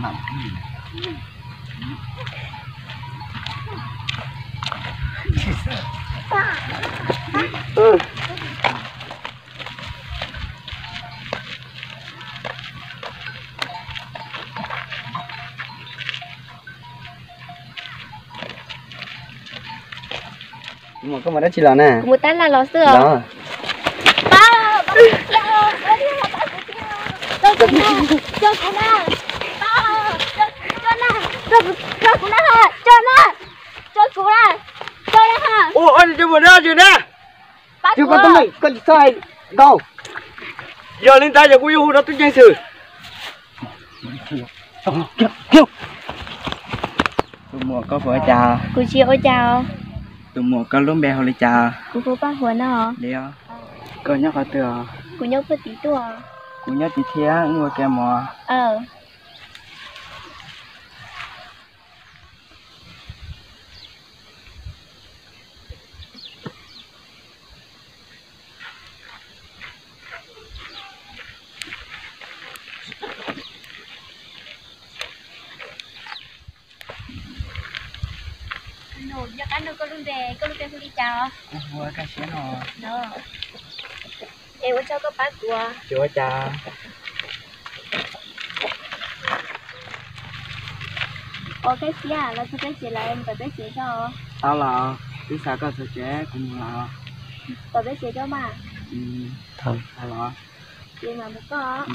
mà có mà đó chỉ là nè một tán là lò sữa đó ba cho cô na cho cô na cho cô na ha ô anh chưa vừa ra chưa nè chưa có tấm mình con sai đâu giờ lên tay giờ cô yêu đó tôi nhanh xử kêu tôi mua có vợ chào cô chị ơi chào tôi mua có lúm bè hồi chào cô có bác huấn à đeo có nhóc ở tựa cô nhóc có tí tuổi cô nhóc tí thía ngồi kèm mò nổ nhắc ăn được con luôn về đi chào mua cái xé nó đó em có cho các bác của chưa chào có cái xía là cho cái xía là em phải cái xía cho tao là cái sao có sự trẻ cũng là phải cái xía cho mà thôi tao là nhưng mà một có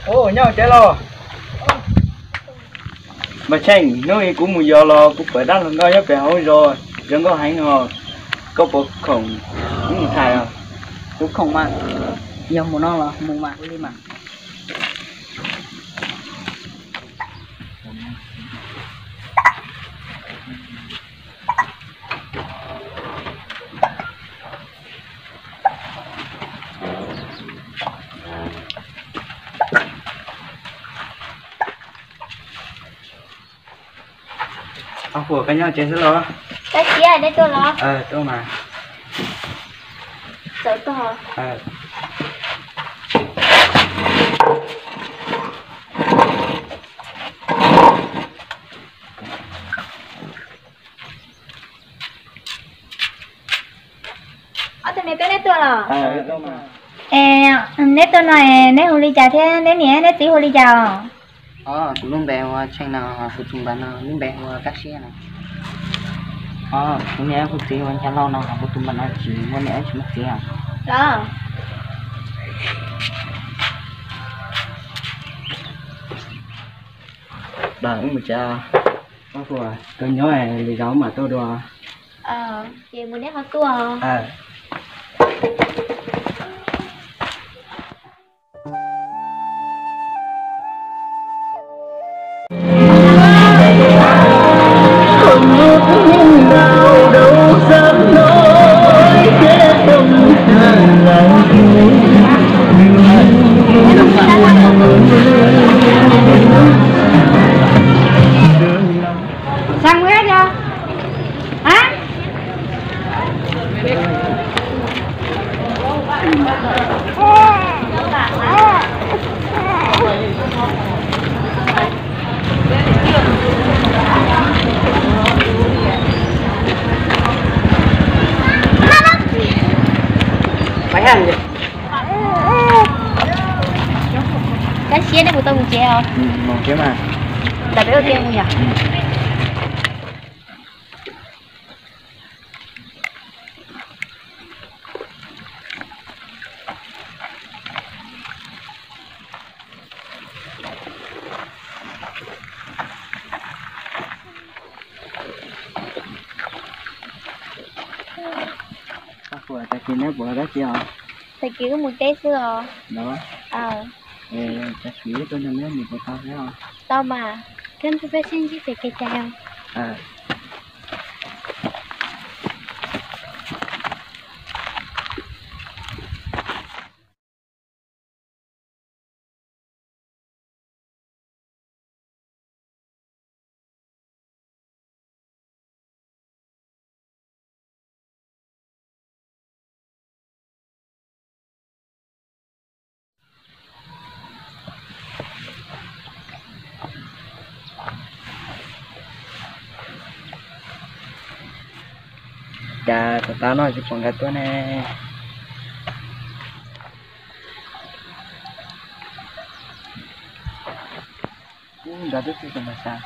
ô nhau chơi lo mà chanh nói cũng một giờ lo cũng phải đắt hơn coi nhớ phải hỏi rồi đừng có hay ngờ có bộ khổng cũng thải à cũng không mà yêu một nó là một mà đi mà ông của cái nhau chơi rất lo cái xía ở đây tôi lo tôi mà sợ to tụi này tôi nét tôi là tôi mà nét tôi này nét hồ ly trà thế nét nhẹ nét tí hồ ly trà cũng luôn bè hoa chanh nào phụ chung bán nào luôn bè hoa các xe này cũng nhớ phụ tí hoa chanh lâu nào phụ chung bán nào chỉ muốn nhớ chỉ mất tí à đó đời cũng một cha có phù tôi nhớ là lý do mà tôi đùa chị muốn nét hoa tua sang hết chưa hả phải hành gì cái xía này của tôi một chèo một chứ mà đặt cái đầu tiên không nhỉ thì nó bữa đó chưa Thầy kêu có một té xưa. đó chắc nghĩ tôi nên nhớ mình phải tao thấy không Tao mà. Cần phải xin chứ phải cái chào. Chà, tao nói chứ còn gạt tôi nè. Gạt tôi chứ còn là sao?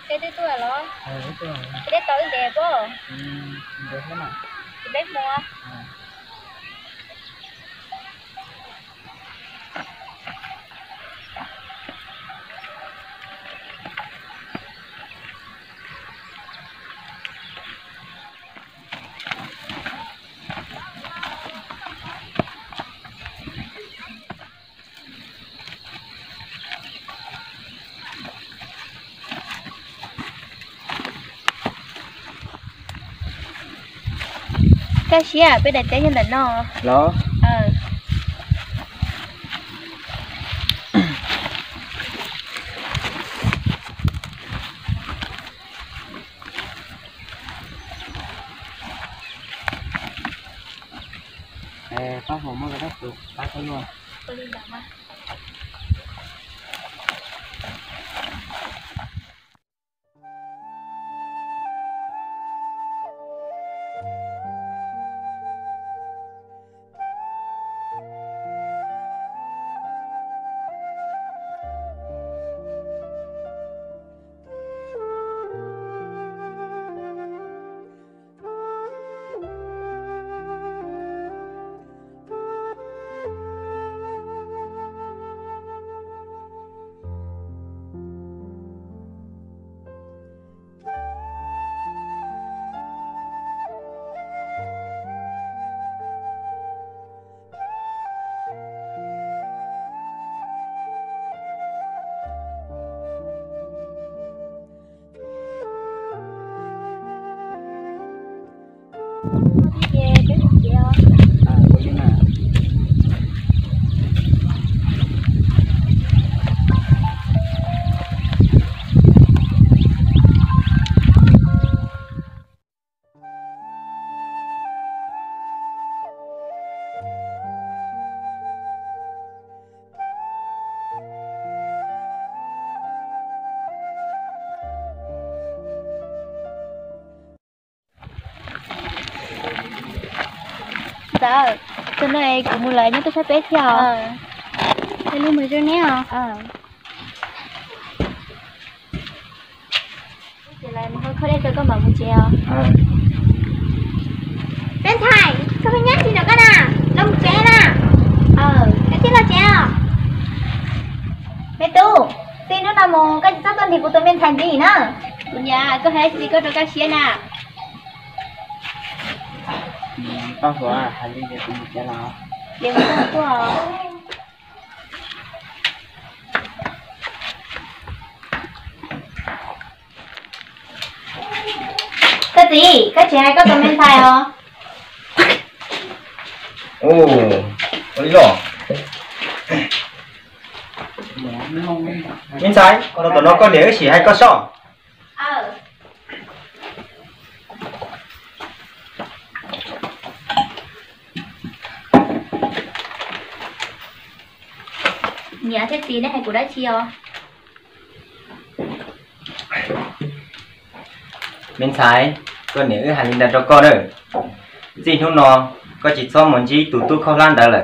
Cái thứ tôi là Đúng rồi. cái tối đẹp quá. Đẹp lắm à. Cái bếp mua. Cái gì à, bên đây té nhân định nó. Đó. Bác hồ mới có đất được, bác thấy luôn. Tôi đi làm á. Sao? Cho này cũng một lời nhưng tôi phải bé theo. Tôi đi mới rồi nè. Chỉ là hơi khó đây tôi có mở một chiều. Bên thầy, sao phải nhắc gì nữa cái nào? Lông trẻ nè. Cái gì là trẻ à? Mẹ tu, xin nó là một cái sát tuần thì của tôi bên thành gì nữa? Dạ, có thể thì có được cái xe nè. Bác hồ hãy đi để cùng trả nào. Điều đó của họ. Cái gì? Cái chị hay có tôi bên thầy hả? Ồ, lý rõ. Minh Sai, nó có nếu chỉ hay có sọ. Nhà thế tí đấy hay của đã chiều. Minh Sai, có nếu hành linh đặt cho con rồi. Gì không nó, có chỉ so muốn chi tụt tụt không lan đã rồi.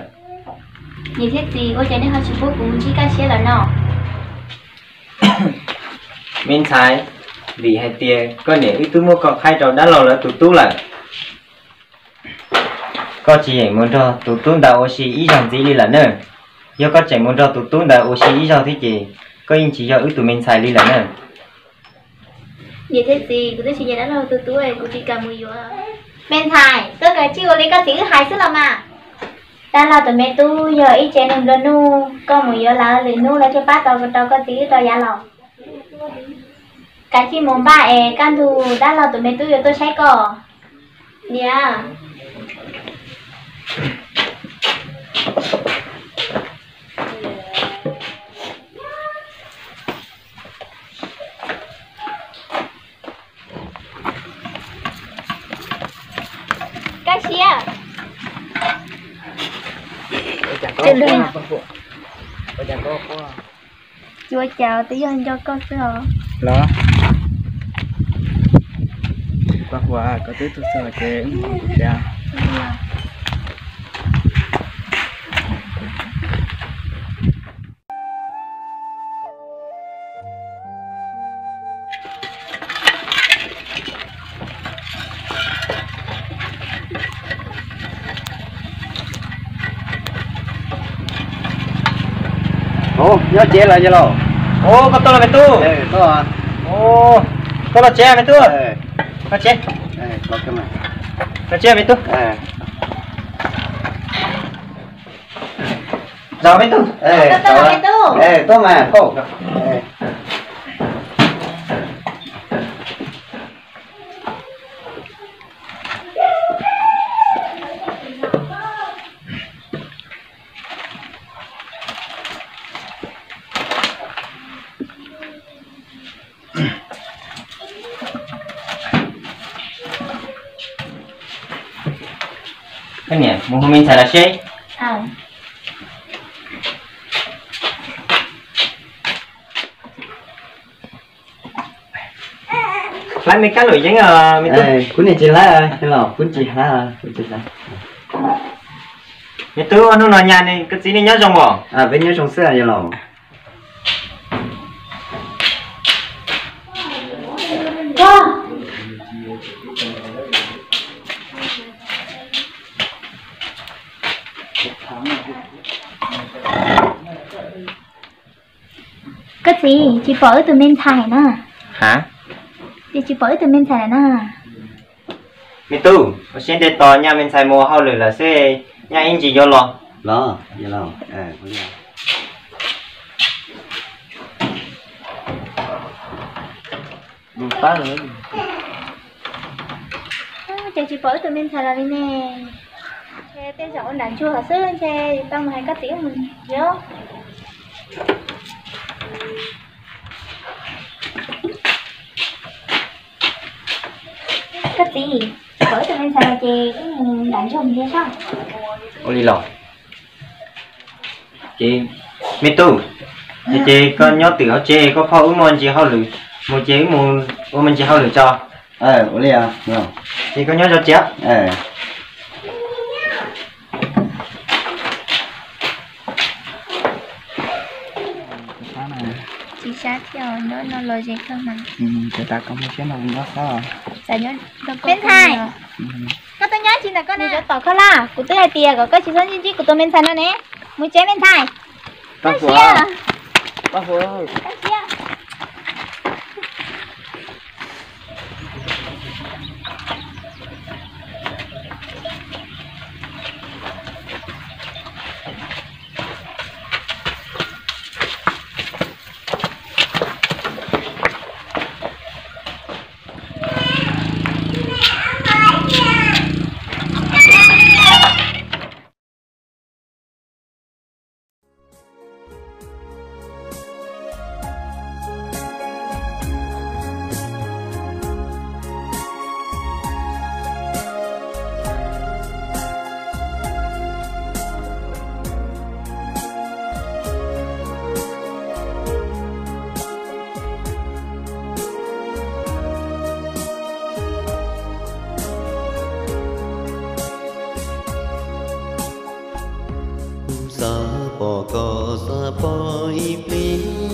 Như thế tí, ôi trời nên hơi chụp bố cũng chỉ cái xe là nó. Minh Sai, vì hay tiền, có nếu ít tụt mua còn khai trò đã lâu là tụt tụt lại. Có chỉ muốn cho tụt tụt đã oxy ý rằng gì đi là nữa. Do có chạy muốn cho tụt tụt đã oxy ý rằng thế gì, có in chỉ cho ước tụi Minh Sai đi là nữa. Vậy thế gì, tôi chỉ nhớ là từ tuổi của chị cả mùi vô à. Bên thải, tôi cái chiều lấy các chữ hai sức làm à. Ta là tụi mẹ tu giờ ít chế đừng đơn nu, có một giờ là lấy nu là cho bát tao có chữ tao giá lọ. Cái chi muốn ba can thu đã là tụi mẹ tu giờ tôi sẽ có. Yeah. Cái gì à? Trên đường. Có. Chúa chào tí dân cho con sợ. Đó. Quá có tới tôi sợ chế cha. Ô, nhớ chế là nhớ lò. Ô, có tôi là mày tu. Tôi à. Ô, tôi là chế mày tu. Có chế. Có cái này. Có chế mày tu. Rồi mày tu. Tôi là mẹ tu. Tôi mà. Cô. Cái này, một hôm mình xài là chế. Lại mấy cái lưỡi dính à, mày tu. Cuốn này chỉ lá, cái lò cuốn chỉ lá, cuốn chỉ lá. Mày tu anh nói nhà này cái gì này nhớ trong bỏ. Bên nhớ trong xưa là lò. Cái gì, chị bỏ từ bên thải nè. Hả? Chị bỏ từ bên thải nè. Mày tu, ở trên đây to nhà mình xài mua hao lửa là sẽ nhà anh chỉ vô lò. Lò, lò. Cuốn này. Phá rồi. Chị bỏ từ bên thải là đi nè. Xe tên giọng đàn chua hả sứ xe tao mà hay cắt tiếng mình nhớ. Cái gì? Bởi từ bên xài chị đánh chồng kia sao? Ô đi lò. Chị, mày tu. Chị có nhớ từ họ chị có phao món chị hao lửa. Một chị một mình chị hao lửa cho. Ô đi à. Chị có nhớ cho chị á? Chị sát theo nó lời gì không mà. Người ta có một cái nào nó sao? Tại nhớ Bên thải. Có tôi nhớ chị là con này. Tỏ khó là, của tôi là tiền của các chị dân chị của tôi bên thải nó nè. Muốn chế bên thải. Bác Cái Phú gì ơi. à? Bác Phú ơi. Cái gì à? sa po ko sa po i plin